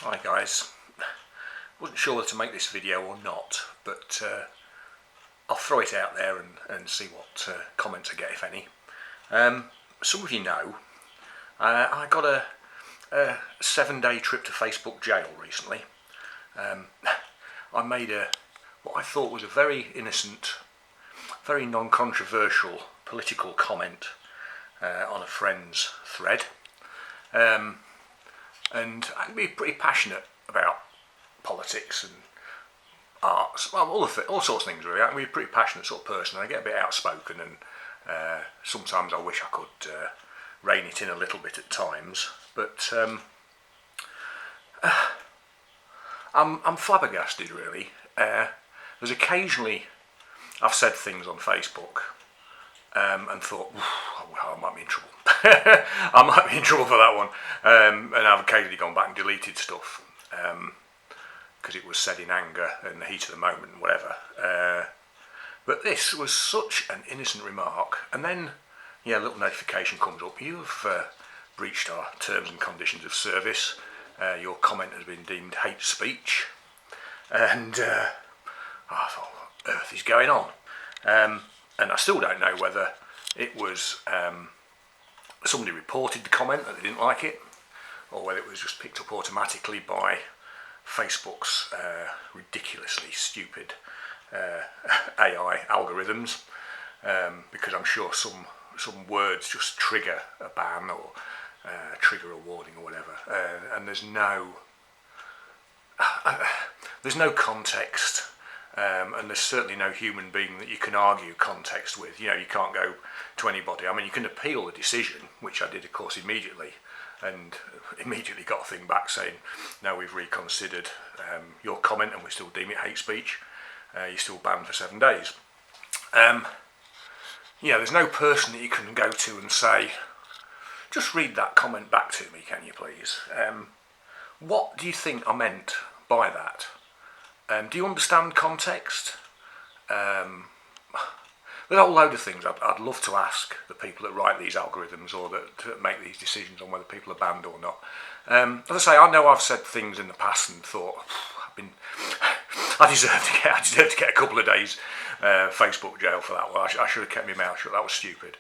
Hi guys, wasn't sure whether to make this video or not, but I'll throw it out there and see what comments I get, if any. Some of you know, I got a 7-day trip to Facebook jail recently. I made what I thought was a very innocent, very non-controversial political comment on a friend's thread. And I can be pretty passionate about politics and arts, well, all sorts of things really. I can be a pretty passionate sort of person. I get a bit outspoken, and sometimes I wish I could rein it in a little bit at times. But I'm flabbergasted really. There's occasionally I've said things on Facebook and thought, I might be in trouble. I might be in trouble for that one. And I've occasionally gone back and deleted stuff because it was said in anger and the heat of the moment and whatever. But this was such an innocent remark. And then, a little notification comes up. You've breached our terms and conditions of service. Your comment has been deemed hate speech. And I thought, what on earth is going on? And I still don't know whether it was somebody reported the comment that they didn't like it, or whether it was just picked up automatically by Facebook's ridiculously stupid AI algorithms, because I'm sure some words just trigger a ban or trigger a warning or whatever, and there's no context. And there's certainly no human being that you can argue context with. You can't go to anybody. I mean, you can appeal the decision, which I did, of course, immediately, and immediately got a thing back saying, no, we've reconsidered your comment and we still deem it hate speech. You're still banned for 7 days. There's no person that you can go to and say, just read that comment back to me, can you please? What do you think I meant by that? Do you understand context? There's a whole load of things I'd love to ask the people that write these algorithms or that make these decisions on whether people are banned or not. As I say, I know I've said things in the past and thought I deserve to get a couple of days Facebook jail for that one. I should have kept my mouth shut. That was stupid.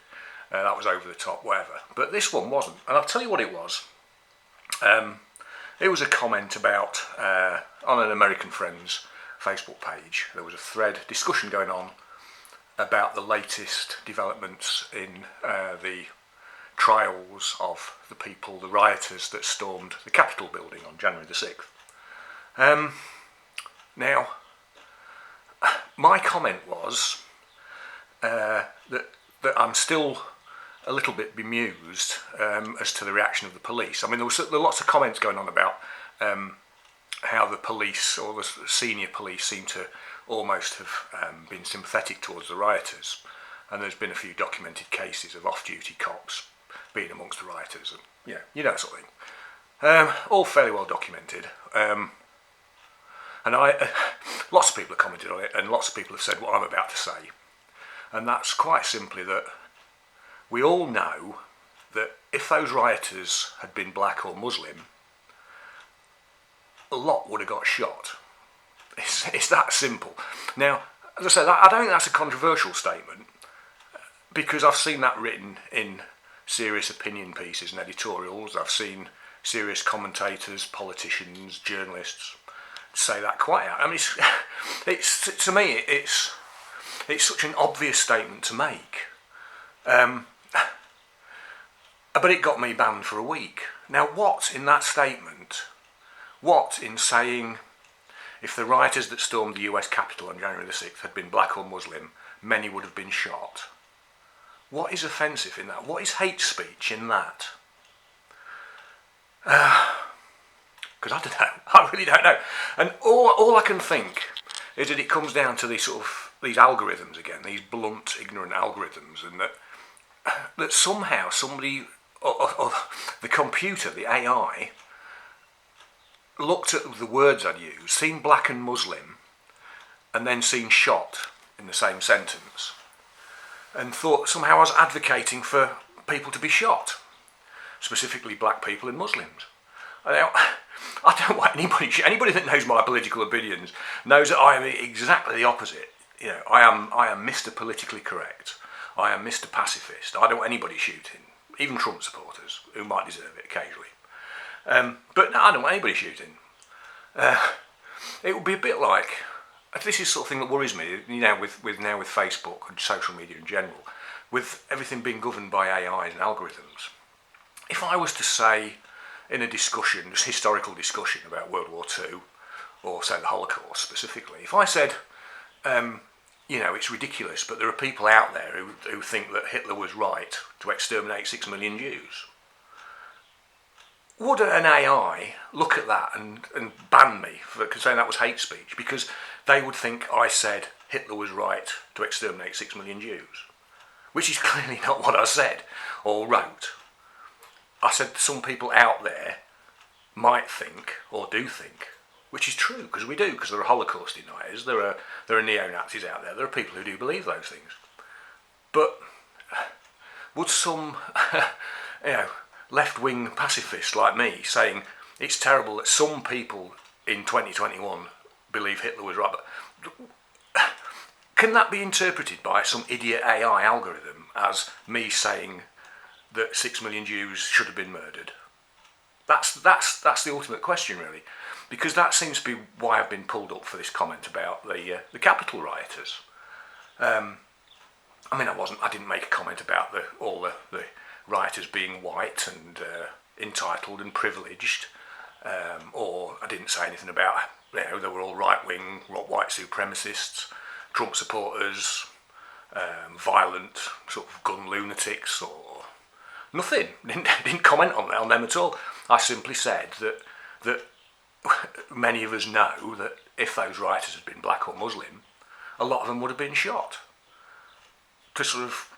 That was over the top, whatever. But this one wasn't, and I'll tell you what it was. It was a comment about, on an American friend's Facebook page, there was a thread discussion going on about the latest developments in the trials of the rioters that stormed the Capitol building on January the 6th. Now, my comment was that I'm still a little bit bemused as to the reaction of the police. I mean, there were lots of comments going on about how the police or the senior police seem to almost have been sympathetic towards the rioters, and there's been a few documented cases of off-duty cops being amongst the rioters, and that sort of thing. All fairly well documented, and lots of people have commented on it, and lots of people have said what I'm about to say, and that's quite simply that we all know that if those rioters had been black or Muslim, a lot would have got shot. It's that simple. Now, as I said, I don't think that's a controversial statement, because I've seen that written in serious opinion pieces and editorials. I've seen serious commentators, politicians, journalists say that quite out. I mean, to me, it's such an obvious statement to make. But it got me banned for a week. Now, what in that statement, what in saying if the rioters that stormed the US Capitol on January the 6th had been black or Muslim, many would have been shot? What is offensive in that? What is hate speech in that? Because I don't know. I really don't know. And all I can think is that it comes down to these algorithms again, these blunt, ignorant algorithms, and that somehow somebody, or the computer, the AI, looked at the words I'd used, seen black and Muslim, and then seen shot in the same sentence, and thought somehow I was advocating for people to be shot, specifically black people and Muslims. Now, I I don't want anybody that knows my political opinions knows that I am exactly the opposite. You know, I am Mr. Politically Correct. I am Mr. Pacifist. I don't want anybody shooting, even Trump supporters who might deserve it occasionally. But no, I don't want anybody shooting. It would be a bit like, this is the sort of thing that worries me. You know, with Facebook and social media in general, with everything being governed by AIs and algorithms. If I was to say in a discussion, just historical discussion about World War II, or say the Holocaust specifically, if I said, you know, it's ridiculous, but there are people out there who think that Hitler was right to exterminate 6 million Jews, would an AI look at that and ban me for saying that was hate speech? Because they would think I said Hitler was right to exterminate 6 million Jews, which is clearly not what I said or wrote. I said some people out there might think, or do think, which is true, because we do, because there are Holocaust deniers, there are neo-Nazis out there, there are people who do believe those things. But would some you know, left-wing pacifists like me saying it's terrible that some people in 2021 believe Hitler was right, but can that be interpreted by some idiot AI algorithm as me saying that 6 million Jews should have been murdered? That's the ultimate question, really, because that seems to be why I've been pulled up for this comment about the Capitol rioters. I mean, I didn't make a comment about all the rioters being white and entitled and privileged, or I didn't say anything about, you know, they were all right-wing, white supremacists, Trump supporters, violent sort of gun lunatics, or nothing. Didn't comment on them at all. I simply said that many of us know that if those rioters had been black or Muslim, a lot of them would have been shot. To sort of,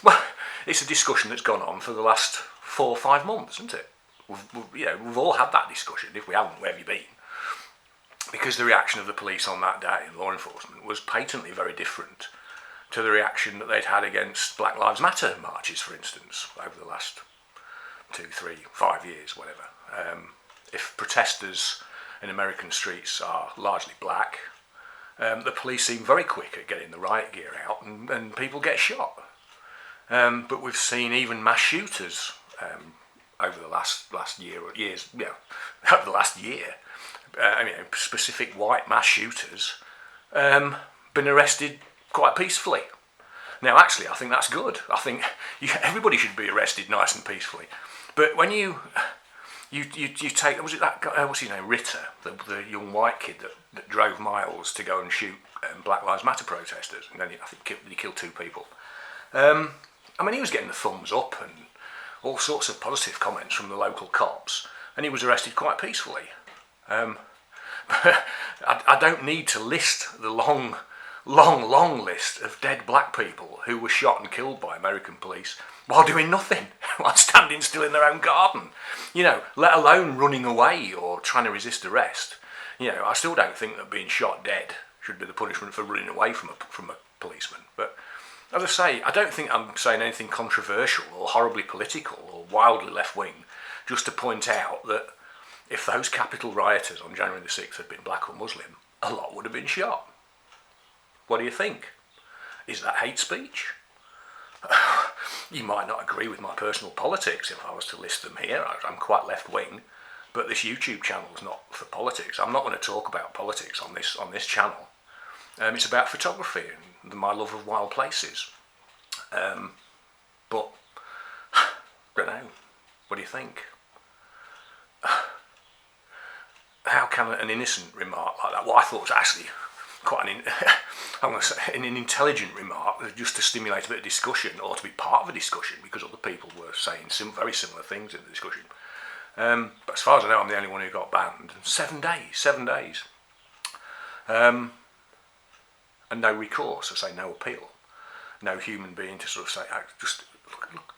well, it's a discussion that's gone on for the last 4 or 5 months, isn't it? We've all had that discussion. If we haven't, where have you been? Because the reaction of the police on that day and law enforcement was patently very different to the reaction that they'd had against Black Lives Matter marches, for instance, over the last 2, 3, 5 years, whatever. If protesters in American streets are largely black, the police seem very quick at getting the riot gear out and people get shot. But we've seen even mass shooters over the last year, over the last year, specific white mass shooters been arrested quite peacefully. Now, actually, I think that's good. I think everybody should be arrested nice and peacefully. But when you take, was it that guy, what's his name, Ritter, the young white kid that drove miles to go and shoot Black Lives Matter protesters, and then I think he killed 2 people. I mean, he was getting the thumbs up and all sorts of positive comments from the local cops, and he was arrested quite peacefully. I don't need to list the long list of dead black people who were shot and killed by American police while doing nothing, while standing still in their own garden, let alone running away or trying to resist arrest. I still don't think that being shot dead should be the punishment for running away from a policeman. But as I say, I don't think I'm saying anything controversial or horribly political or wildly left-wing, just to point out that if those Capitol rioters on January the 6th had been black or Muslim, a lot would have been shot. What do you think? Is that hate speech? You might not agree with my personal politics if I was to list them here. I'm quite left-wing, but this YouTube channel is not for politics. I'm not going to talk about politics on this channel. It's about photography and my love of wild places. But I don't know. What do you think? How can an innocent remark like that, what I thought was actually quite an intelligent remark, just to stimulate a bit of discussion or to be part of a discussion, because other people were saying very similar things in the discussion. But as far as I know, I'm the only one who got banned. 7 days. And no recourse, I say no appeal. No human being to sort of say, just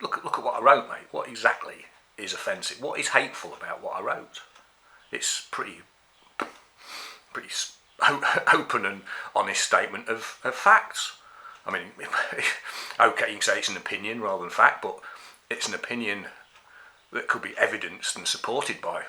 look at what I wrote, mate. What exactly is offensive? What is hateful about what I wrote? It's pretty open and honest statement of facts. I mean, okay, you can say it's an opinion rather than fact, but it's an opinion that could be evidenced and supported by